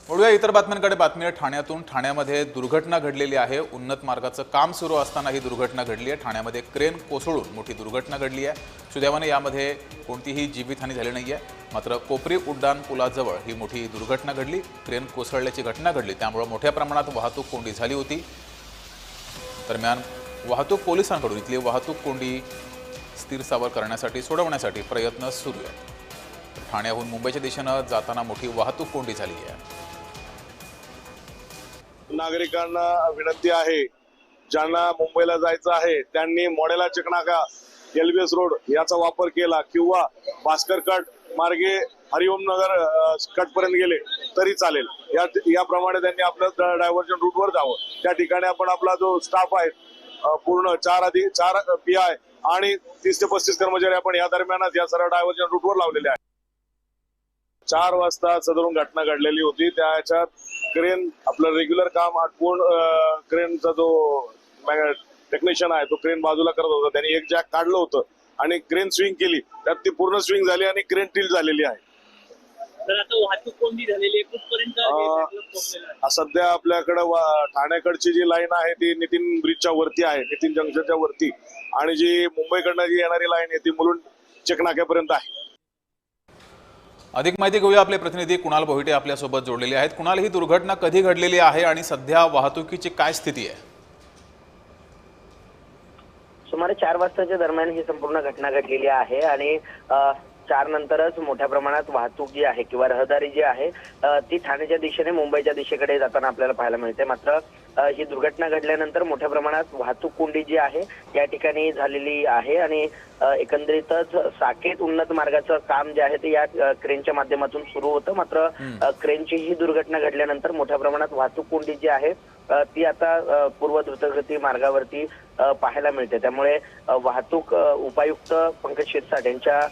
वळूया इतर बातम्यांकडे. बातमी आहे ठाण्यातून. ठाण्यामध्ये दुर्घटना घडलेली आहे. उन्नत मार्गाचं काम सुरू असताना ही दुर्घटना घडली आहे. ठाण्यामध्ये क्रेन कोसळून मोठी दुर्घटना घडली आहे. सुदैवाने यामध्ये कोणतीही जीवितहानी झाली नाही आहे. मात्र कोपरी उड्डाण पुलाजवळ ही मोठी दुर्घटना घडली. क्रेन कोसळल्याची घटना घडली, त्यामुळे मोठ्या प्रमाणात वाहतूक कोंडी झाली होती. दरम्यान वाहतूक पोलिसांकडून इथली वाहतूक कोंडी स्थिर सावर करण्यासाठी सोडवण्यासाठी प्रयत्न सुरू आहेत. ठाण्याहून मुंबईच्या दिशेनं जाताना मोठी वाहतूक कोंडी झाली आहे. नागरिकांना विनंती आहे, ज्यांना मुंबईला जायचं आहे त्यांनी मोडेला चकनाका एलबीएस रोड याचा वापर केला किंवा भास्कर कट मार्गे हरिओम नगर कट पर्यंत गेले तरी चालेल. याप्रमाणे त्यांनी आपल्या डायव्हर्जन रूटवर जावं. त्या ठिकाणी आपण आपला जो स्टाफ आहे पूर्ण 4 PI आणि 30 ते 35 कर्मचारी आपण या दरम्यानच या सर्व डायव्हर्जन रूटवर लावलेले आहेत. 4 वाजता सदरून घटना घडलेली होती. त्याच्यात क्रेन आपलं रेग्युलर काम आटपून क्रेनचा जो टेक्निशियन आहे तो क्रेन बाजूला करत होता. त्यांनी एक जॅक काढलं होतं आणि क्रेन स्विंग केली. त्यात ती पूर्ण स्विंग झाली आणि क्रेन टिल्ट झालेली आहे. तर आता वाहतूक कोंडी झालेली आहे. कुठपर्यंत सध्या आपल्याकडे ठाण्याकडची जी लाईन आहे ती नितीन ब्रिजच्या वरती आहे, नितीन जंक्शनच्या वरती, आणि जी मुंबईकडनं जी येणारी लाईन आहे ती मुलुंड चेकनाक्यापर्यंत आहे. अधिक माहिती घेऊया. आपले प्रतिनिधी कुणाल बोहिटे आपल्यासोबत जोडलेले आहेत. कुणाल, ही दुर्घटना कधी घडलेली आहे आणि सध्या वाहतुकीची काय स्थिती आहे? सुमारे 4 वाजताच्या दरम्यान ही संपूर्ण घटना घडलेली आहे आणि 4 नंतरच मोठ्या प्रमाणात वाहतूक जी आहे किंवा रहदारी जी आहे ती ठाण्याच्या दिशेने मुंबईच्या दिशेकडे जाताना आपल्याला पाहायला मिळते. मात्र ही दुर्घटना घडल्यानंतर मोठ्या प्रमाणात वाहतूक कोंडी जी आहे या ठिकाणी झालेली आहे आणि एकंदरीतच साकेत उन्नत मार्गाचं काम जे आहे ते या क्रेनच्या माध्यमातून सुरू होतं. मात्र क्रेनची ही दुर्घटना घडल्यानंतर मोठ्या प्रमाणात वाहतूक कोंडी जी आहे ती आता पूर्व द्रुतगती मार्गावरती पाहायला मिळते. त्यामुळे वाहतूक उपायुक्त पंकज शिरसाट यांच्या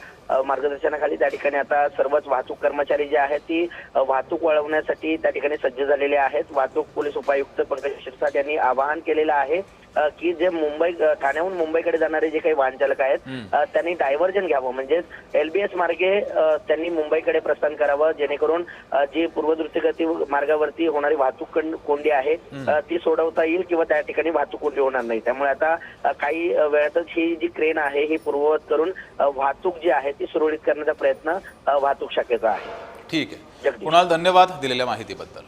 मार्गदर्शनाखाली त्या ठिकाणी आता सर्वच वाहतूक कर्मचारी जे आहेत ती वाहतूक वळवण्यासाठी त्या ठिकाणी सज्ज झालेले आहेत. वाहतूक पोलीस उपायुक्त पंकज शिरसाट यांनी आवाहन केलेलं आहे की जे ठाण्याहून मुंबईकडे जाणारे जे काही वाहन चालक आहेत त्यांनी डायव्हर्जन घ्यावं, म्हणजे एलबीएस मार्गे त्यांनी मुंबईकडे प्रस्थान करावं, जेणेकरून जी पूर्वद्रुतगती मार्गावरती होणारी वाहतूक कोंडी आहे ती सोडवता येईल किंवा त्या ठिकाणी वाहतूक कोंडी होणार नाही. त्यामुळे आता काही वेळातच ही जी क्रेन आहे ही पूर्ववत करून वाहतूक जी आहे ती सुरळीत करण्याचा प्रयत्न वाहतूक शाखेचा आहे. ठीक आहे कुणाल, धन्यवाद दिलेल्या माहितीबद्दल.